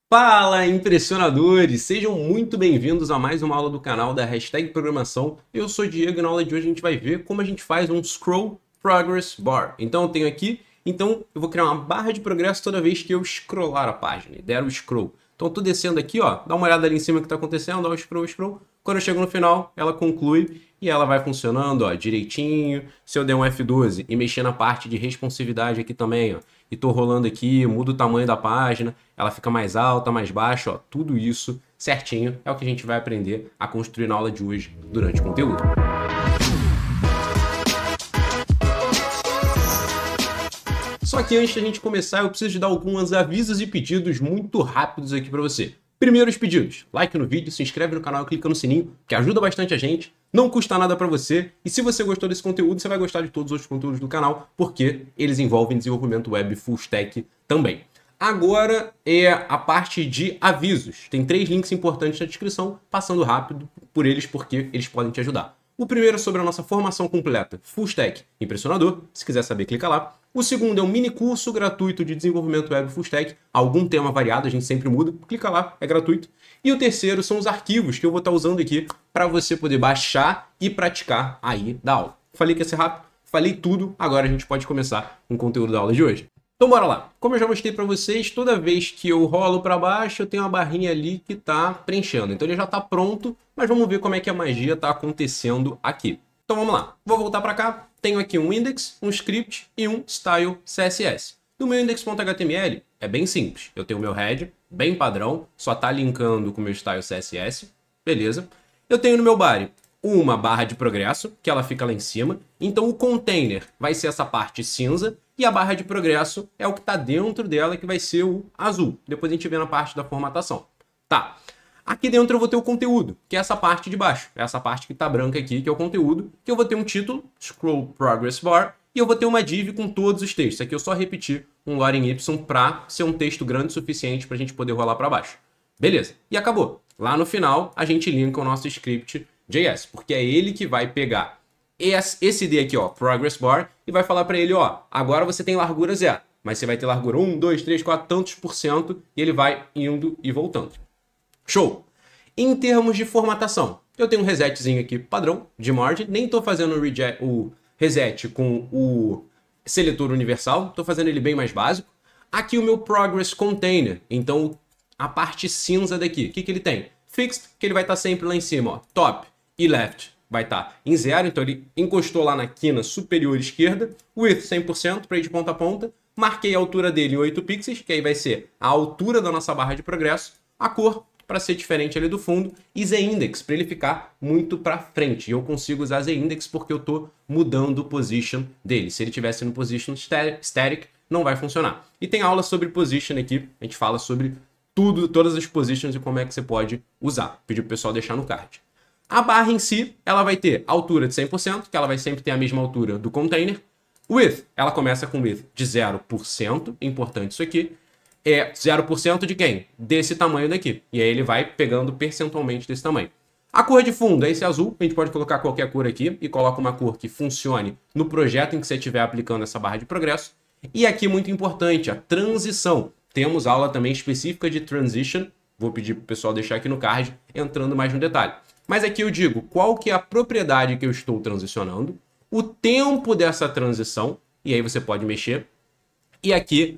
Fala, impressionadores! Sejam muito bem-vindos a mais uma aula do canal da Hashtag Programação. Eu sou o Diego e na aula de hoje a gente vai ver como a gente faz um Scroll Progress Bar. Então eu tenho aqui, eu vou criar uma barra de progresso toda vez que eu scrollar a página, der o scroll. Então eu tô descendo aqui, ó, dá uma olhada ali em cima que tá acontecendo, dá o scroll. Quando eu chego no final, ela conclui e ela vai funcionando, ó, direitinho. Se eu der um F12 e mexer na parte de responsividade aqui também, ó, e tô rolando aqui, mudo o tamanho da página, ela fica mais alta, mais baixa, ó, tudo isso certinho é o que a gente vai aprender a construir na aula de hoje durante o conteúdo. Só que antes da gente começar, eu preciso de dar alguns avisos e pedidos muito rápidos aqui para você. Primeiro os pedidos, like no vídeo, se inscreve no canal e clica no sininho, que ajuda bastante a gente, não custa nada para você, e se você gostou desse conteúdo, você vai gostar de todos os outros conteúdos do canal, porque eles envolvem desenvolvimento web full stack também. Agora é a parte de avisos, tem 3 links importantes na descrição, passando rápido por eles porque eles podem te ajudar. O primeiro é sobre a nossa formação completa Full Stack Impressionador, se quiser saber, clica lá. O segundo é um mini curso gratuito de desenvolvimento web Full Stack, algum tema variado, a gente sempre muda, clica lá, é gratuito. E o terceiro são os arquivos que eu vou estar usando aqui para você poder baixar e praticar aí da aula. Falei que ia ser rápido, falei tudo, agora a gente pode começar com o conteúdo da aula de hoje. Então bora lá. Como eu já mostrei para vocês, toda vez que eu rolo para baixo, eu tenho uma barrinha ali que está preenchendo. Então ele já está pronto, mas vamos ver como é que a magia está acontecendo aqui. Então vamos lá. Vou voltar para cá. Tenho aqui um index, um script e um style CSS. No meu index.html é bem simples. Eu tenho o meu head, bem padrão, só está linkando com o meu style CSS. Beleza. Eu tenho no meu body uma barra de progresso, que ela fica lá em cima. Então o container vai ser essa parte cinza. E a barra de progresso é o que está dentro dela, que vai ser o azul. Depois a gente vê na parte da formatação. Tá. Aqui dentro eu vou ter o conteúdo, que é essa parte de baixo. É essa parte que está branca aqui, que é o conteúdo. Que eu vou ter um título, Scroll Progress Bar. E eu vou ter uma div com todos os textos. Aqui eu só repetir um lorem y para ser um texto grande o suficiente para a gente poder rolar para baixo. Beleza. E acabou. Lá no final, a gente linka o nosso script JS, porque é ele que vai pegar esse ID aqui, ó, Progress Bar, e vai falar para ele, ó, agora você tem largura 0, mas você vai ter largura 1, 2, 3, 4, tantos por cento, e ele vai indo e voltando. Show! Em termos de formatação, eu tenho um resetzinho aqui padrão de margem, nem estou fazendo o reset com o seletor universal, estou fazendo ele bem mais básico. Aqui o meu Progress Container, então a parte cinza daqui, o que ele tem? Fixed, que ele vai estar sempre lá em cima, ó, top e left. Vai estar em 0, então ele encostou lá na quina superior esquerda, width 100% para ir de ponta a ponta, marquei a altura dele em 8 pixels, que aí vai ser a altura da nossa barra de progresso, a cor para ser diferente ali do fundo, e Z-index para ele ficar muito para frente. E eu consigo usar Z-index porque eu estou mudando o position dele. Se ele tivesse no position static, não vai funcionar. E tem aula sobre position aqui, a gente fala sobre tudo, todas as positions e como é que você pode usar. Pedi pro pessoal deixar no card. A barra em si, ela vai ter altura de 100%, que ela vai sempre ter a mesma altura do container. Width, ela começa com width de 0%, importante isso aqui. É 0% de quem? Desse tamanho daqui. E aí ele vai pegando percentualmente desse tamanho. A cor de fundo é esse azul, a gente pode colocar qualquer cor aqui e coloca uma cor que funcione no projeto em que você estiver aplicando essa barra de progresso. E aqui, muito importante, a transição. Temos aula também específica de transition, vou pedir para o pessoal deixar aqui no card, entrando mais no detalhe. Mas aqui eu digo qual que é a propriedade que eu estou transicionando, o tempo dessa transição, e aí você pode mexer, e aqui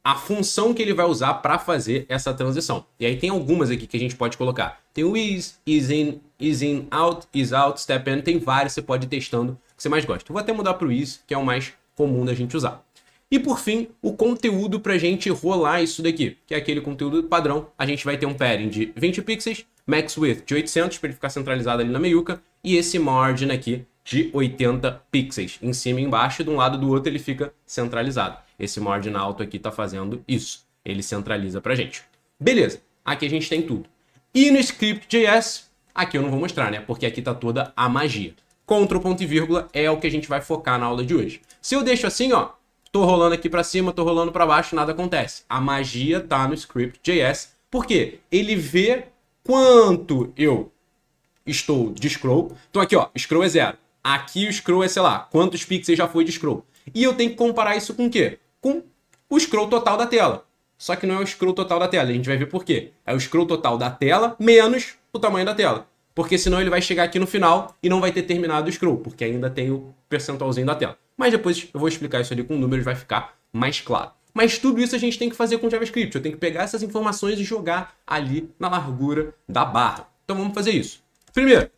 a função que ele vai usar para fazer essa transição. E aí tem algumas aqui que a gente pode colocar. Tem o is in, out, is out, step in, tem vários, você pode ir testando o que você mais gosta. Eu vou até mudar para o is, que é o mais comum da gente usar. E por fim, o conteúdo para a gente rolar isso daqui, que é aquele conteúdo padrão. A gente vai ter um padding de 20 pixels, max width de 800 para ele ficar centralizado ali na meiuca, e esse margin aqui de 80 pixels, em cima e embaixo, e de um lado e do outro ele fica centralizado. Esse margin alto aqui está fazendo isso, ele centraliza para a gente. Beleza, aqui a gente tem tudo. E no script.js, aqui eu não vou mostrar, né, porque aqui está toda a magia. Ctrl, ponto e vírgula é o que a gente vai focar na aula de hoje. Se eu deixo assim, ó, tô rolando aqui para cima, tô rolando para baixo, nada acontece. A magia tá no script.js, porque ele vê quanto eu estou de scroll. Então aqui, ó, scroll é 0. Aqui o scroll é, sei lá, quantos pixels já foi de scroll. E eu tenho que comparar isso com o quê? Com o scroll total da tela. só que não é o scroll total da tela. A gente vai ver por quê. É o scroll total da tela menos o tamanho da tela. Porque senão ele vai chegar aqui no final e não vai ter terminado o scroll, porque ainda tem o percentualzinho da tela. Mas depois eu vou explicar isso ali com números, vai ficar mais claro. Mas tudo isso a gente tem que fazer com JavaScript. Eu tenho que pegar essas informações e jogar ali na largura da barra. Então vamos fazer isso. Primeiro,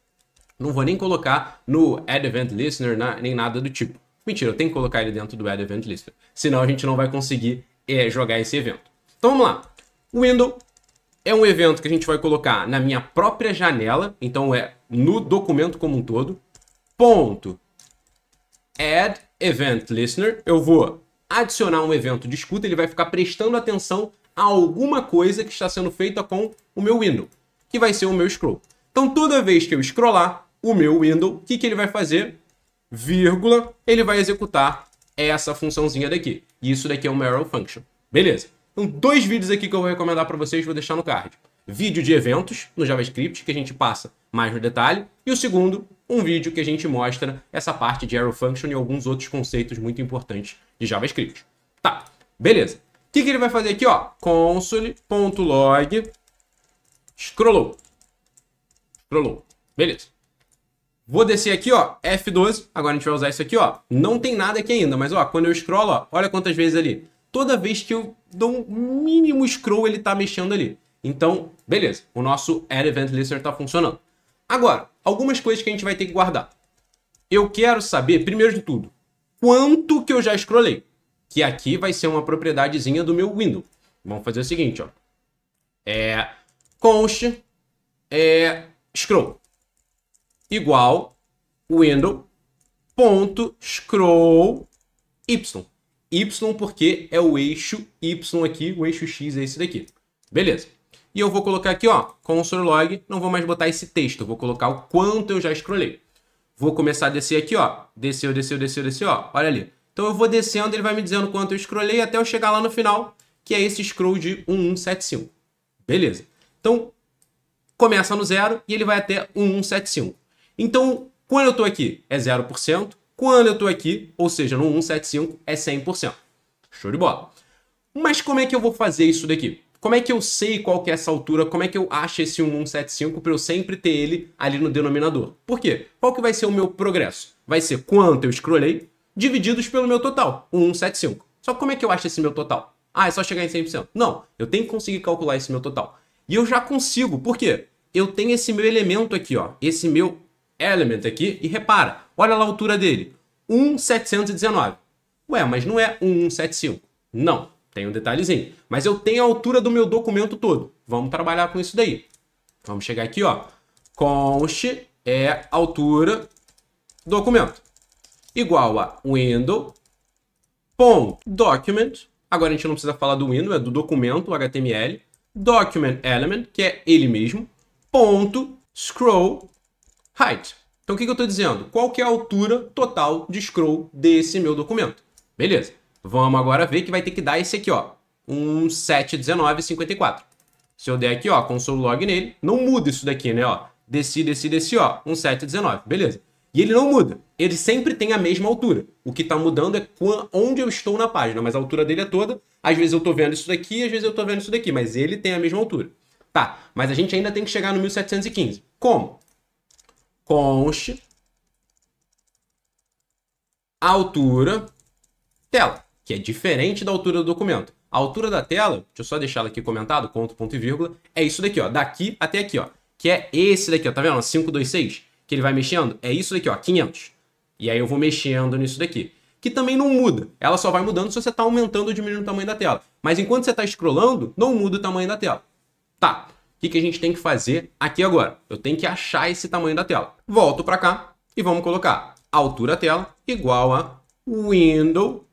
não vou nem colocar no Add Event Listener nem nada do tipo. Mentira, eu tenho que colocar ele dentro do Add Event Listener. Senão a gente não vai conseguir jogar esse evento. Então vamos lá. O window é um evento que a gente vai colocar na minha própria janela. Então é no documento como um todo. Ponto Add Event Listener. Eu vou adicionar um evento de escuta. Ele vai ficar prestando atenção a alguma coisa que está sendo feita com o meu window, que vai ser o meu scroll. Então toda vez que eu scrollar o meu window, o que ele vai fazer? Vírgula, ele vai executar essa funçãozinha daqui. E isso daqui é uma arrow function. Beleza. Então, 2 vídeos aqui que eu vou recomendar para vocês, vou deixar no card. Vídeo de eventos no JavaScript, que a gente passa mais no detalhe. E o segundo, um vídeo que a gente mostra essa parte de arrow function e alguns outros conceitos muito importantes de JavaScript. Tá, beleza. O que ele vai fazer aqui, ó? Console.log scrollou. Scrollou. Beleza. Vou descer aqui, ó, F12. Agora a gente vai usar isso aqui, ó. Não tem nada aqui ainda, mas, ó, quando eu scrollo, ó, olha quantas vezes ali. Toda vez que eu dou um mínimo scroll, ele tá mexendo ali. Então, beleza. O nosso Add Event Listener tá funcionando. Agora, algumas coisas que a gente vai ter que guardar. Eu quero saber, primeiro de tudo, quanto que eu já scrollei. Que aqui vai ser uma propriedadezinha do meu window. Vamos fazer o seguinte, ó. Const scroll igual window.scroll y. Y porque é o eixo Y aqui, o eixo X é esse daqui. Beleza. E eu vou colocar aqui, ó, console log, não vou mais botar esse texto, eu vou colocar o quanto eu já scrollei. Vou começar a descer aqui, ó. Desceu, ó. Olha ali. Então eu vou descendo, ele vai me dizendo quanto eu scrollei até eu chegar lá no final, que é esse scroll de 1175. Beleza. Então, começa no 0 e ele vai até 1175. Então, quando eu estou aqui é 0%, quando eu estou aqui, ou seja, no 175, é 100%. Show de bola. Mas como é que eu vou fazer isso daqui? Como é que eu sei qual que é essa altura? Como é que eu acho esse 1175 para eu sempre ter ele ali no denominador? Por quê? Qual que vai ser o meu progresso? Vai ser quanto eu scrollei divididos pelo meu total, 1175. Só que como é que eu acho esse meu total? Ah, é só chegar em 100%. Não, eu tenho que conseguir calcular esse meu total. E eu já consigo, por quê? Eu tenho esse meu elemento aqui, ó, esse meu element aqui, e repara, olha lá a altura dele, 1.719. Ué, mas não é 1.175. Não, tem um detalhezinho. Mas eu tenho a altura do meu documento todo. Vamos trabalhar com isso daí. Vamos chegar aqui, ó. Const altura documento igual a window.document. Agora a gente não precisa falar do window, é do documento HTML. Document element, que é ele mesmo, ponto scroll height. Então o que eu estou dizendo? Qual que é a altura total de scroll desse meu documento? Beleza. Vamos agora ver que vai ter que dar esse aqui, ó. 1719,54. Se eu der aqui, ó, console log nele, não muda isso daqui, né, ó. Desci, ó, 1719. Beleza. E ele não muda. Ele sempre tem a mesma altura. O que está mudando é onde eu estou na página, mas a altura dele é toda. Às vezes eu estou vendo isso daqui, às vezes eu estou vendo isso daqui, mas ele tem a mesma altura. Tá, mas a gente ainda tem que chegar no 1715. Como? Const altura tela, que é diferente da altura do documento. A altura da tela, deixa eu só deixar ela aqui comentado, ponto e vírgula, é isso daqui, ó, daqui até aqui, ó, que é esse daqui, ó, tá vendo? 526, que ele vai mexendo, é isso daqui, ó, 500. E aí eu vou mexendo nisso daqui, que também não muda. Ela só vai mudando se você tá aumentando ou diminuindo o tamanho da tela. Mas enquanto você tá scrollando, não muda o tamanho da tela. Tá. O que a gente tem que fazer aqui agora? Eu tenho que achar esse tamanho da tela. Volto para cá e vamos colocar altura tela igual a window.inner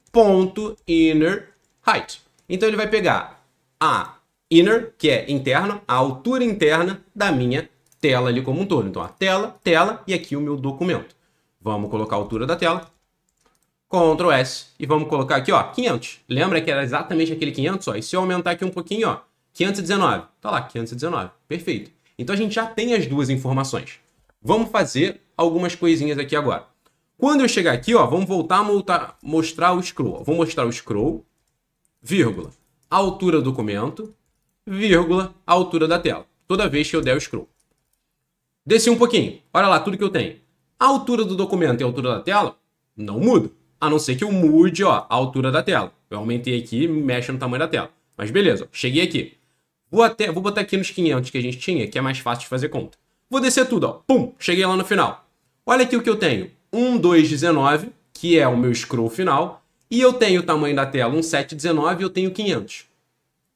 height. Então ele vai pegar a inner, que é interna, a altura interna da minha tela ali como um todo. Então a tela e aqui o meu documento. Vamos colocar a altura da tela. Ctrl S e vamos colocar aqui, ó, 500. Lembra que era exatamente aquele 500, ó? E se eu aumentar aqui um pouquinho, ó, 519. Tá lá, 519. Perfeito. Então a gente já tem as duas informações. Vamos fazer algumas coisinhas aqui agora. Quando eu chegar aqui, ó, vamos voltar a mostrar o scroll. Vou mostrar o scroll, vírgula. altura do documento, vírgula, altura da tela. Toda vez que eu der o scroll. Desci um pouquinho. Olha lá, tudo que eu tenho. A altura do documento e a altura da tela não muda. A não ser que eu mude, ó, a altura da tela. Eu aumentei aqui e mexe no tamanho da tela. Mas beleza, ó, cheguei aqui. Vou botar aqui nos 500 que a gente tinha, que é mais fácil de fazer conta. Vou descer tudo, ó. Pum, cheguei lá no final. Olha aqui o que eu tenho. 1219, que é o meu scroll final. E eu tenho o tamanho da tela 1719 e eu tenho 500.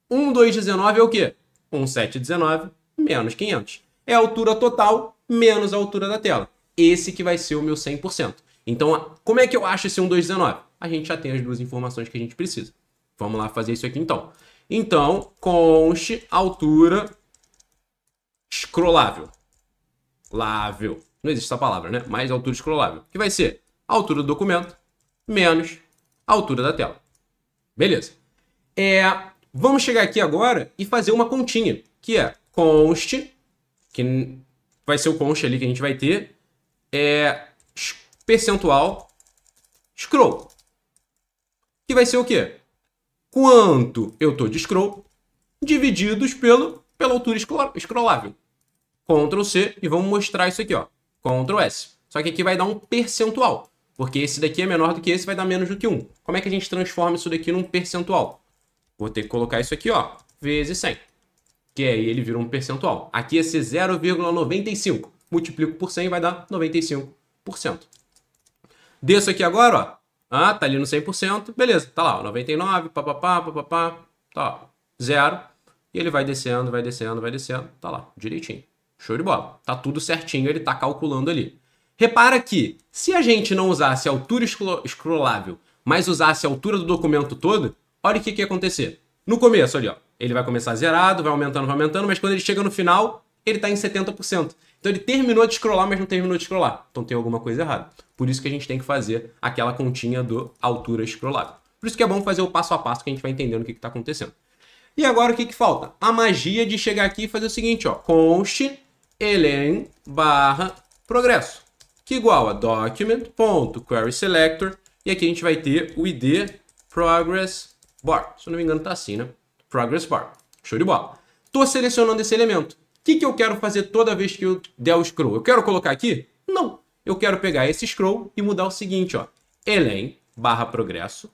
1219 é o quê? 1719 menos 500. É a altura total menos a altura da tela. Esse que vai ser o meu 100%. Então, como é que eu acho esse 1219? A gente já tem as duas informações que a gente precisa. Vamos lá fazer isso aqui então. Então, conste altura scrollável. Lável. Não existe essa palavra, né? Mas altura scrollável. Que vai ser a altura do documento menos a altura da tela. Beleza. Vamos chegar aqui agora e fazer uma continha. Que é conste, que vai ser o conste ali que a gente vai ter, percentual scroll. Que vai ser o quê? Quanto eu tô de scroll divididos pela altura scrollável. Ctrl C e vamos mostrar isso aqui, ó. Ctrl S. Só que aqui vai dar um percentual, porque esse daqui é menor do que esse, vai dar menos do que 1. Como é que a gente transforma isso daqui num percentual? Vou ter que colocar isso aqui, ó, vezes 100. Que aí ele vira um percentual. Aqui ia ser 0,95. Multiplico por 100 vai dar 95%. Desço aqui agora, ó. Ah, tá ali no 100%. Beleza, tá lá, ó, 99, papapá, tá, ó, 0. E ele vai descendo, vai descendo, vai descendo. Tá lá, direitinho. Show de bola. Tá tudo certinho, ele tá calculando ali. Repara que, se a gente não usasse a altura scrollável, mas usasse a altura do documento todo, olha o que ia acontecer. No começo, ali, ó, ele vai começar zerado, vai aumentando, mas quando ele chega no final, ele tá em 70%. Então ele terminou de scrollar, mas não terminou de scrollar. Então tem alguma coisa errada. Por isso que a gente tem que fazer aquela continha do altura scrollável. Por isso que é bom fazer o passo a passo que a gente vai entendendo o que está acontecendo. E agora o que falta? A magia de chegar aqui e fazer o seguinte, ó. Const elen barra progresso, que igual a document.querySelector, e aqui a gente vai ter o id progress bar. Se eu não me engano tá assim, né? Progress bar. Show de bola. Tô selecionando esse elemento. O que eu quero fazer toda vez que eu der o scroll? Eu quero colocar aqui? Não. Eu quero pegar esse scroll e mudar o seguinte, ó. elen barra progresso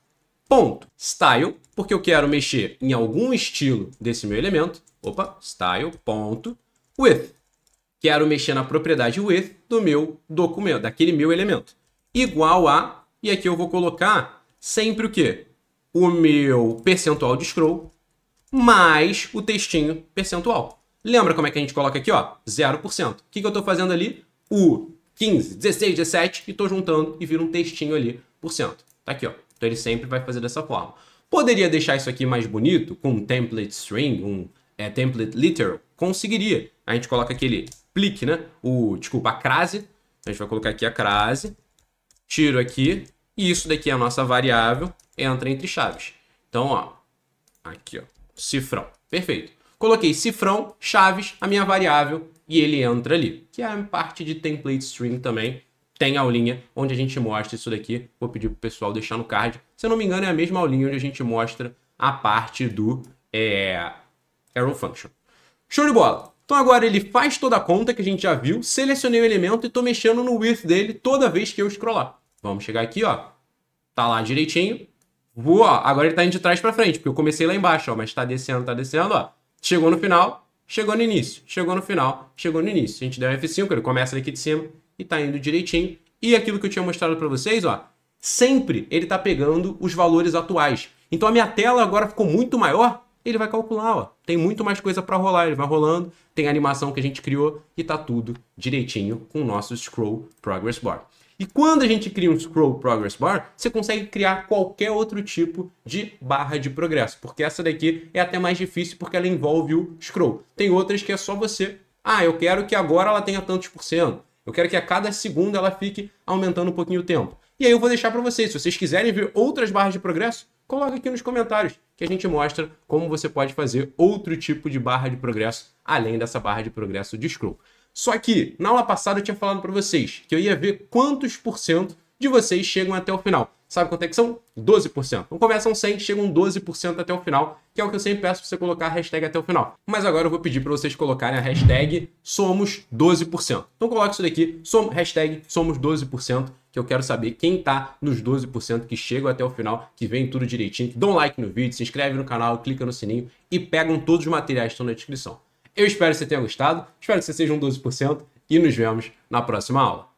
ponto style, porque eu quero mexer em algum estilo desse meu elemento. Opa, style ponto with. Quero mexer na propriedade with do meu documento, daquele meu elemento. Igual a, e aqui eu vou colocar sempre o quê? O meu percentual de scroll mais o textinho percentual. Lembra como é que a gente coloca aqui, ó? 0%. O que eu estou fazendo ali? O 15, 16, 17 e estou juntando e vira um textinho ali por cento. Tá aqui, ó. Então ele sempre vai fazer dessa forma. Poderia deixar isso aqui mais bonito com um template string, template literal? Conseguiria. A gente coloca aquele plique, né? A crase. A gente vai colocar aqui a crase. Tiro aqui. E isso daqui é a nossa variável. Entra entre chaves. Então, ó. Aqui, ó. Cifrão. Perfeito. Coloquei cifrão, chaves, a minha variável. E ele entra ali. Que é a parte de template string também. Tem a aulinha onde a gente mostra isso daqui. Vou pedir pro pessoal deixar no card. Se eu não me engano, é a mesma aulinha onde a gente mostra a parte do arrow function. Show de bola! Então agora ele faz toda a conta que a gente já viu, selecionei o elemento e estou mexendo no width dele toda vez que eu scrollar. Vamos chegar aqui, ó. Tá lá direitinho. Vou, ó. Agora ele tá indo de trás para frente, porque eu comecei lá embaixo, ó. Mas tá descendo, ó. Chegou no final, chegou no início. Chegou no final, chegou no início. A gente der um F5, ele começa daqui de cima e tá indo direitinho. E aquilo que eu tinha mostrado para vocês, ó. Sempre ele tá pegando os valores atuais. Então a minha tela agora ficou muito maior. Ele vai calcular, ó. Tem muito mais coisa para rolar. Ele vai rolando, tem a animação que a gente criou e tá tudo direitinho com o nosso Scroll Progress Bar. E quando a gente cria um Scroll Progress Bar, você consegue criar qualquer outro tipo de barra de progresso, porque essa daqui é até mais difícil porque ela envolve o scroll. Tem outras que é só você. Ah, eu quero que agora ela tenha tantos por cento. Eu quero que a cada segundo ela fique aumentando um pouquinho o tempo. E aí eu vou deixar para vocês. Se vocês quiserem ver outras barras de progresso, coloca aqui nos comentários que a gente mostra como você pode fazer outro tipo de barra de progresso além dessa barra de progresso de scroll. Só que na aula passada eu tinha falado para vocês que eu ia ver quantos por cento de vocês chegam até o final. Sabe quanto é que são? 12%. Então começam 100, chegam 12% até o final, que é o que eu sempre peço para você colocar a hashtag até o final. Mas agora eu vou pedir para vocês colocarem a hashtag Somos12%. Então coloque isso daqui, hashtag Somos12%, que eu quero saber quem tá nos 12% que chegam até o final, que vem tudo direitinho, que dão um like no vídeo, se inscreve no canal, clica no sininho e pegam todos os materiais que estão na descrição. Eu espero que você tenha gostado, espero que você seja um 12% e nos vemos na próxima aula.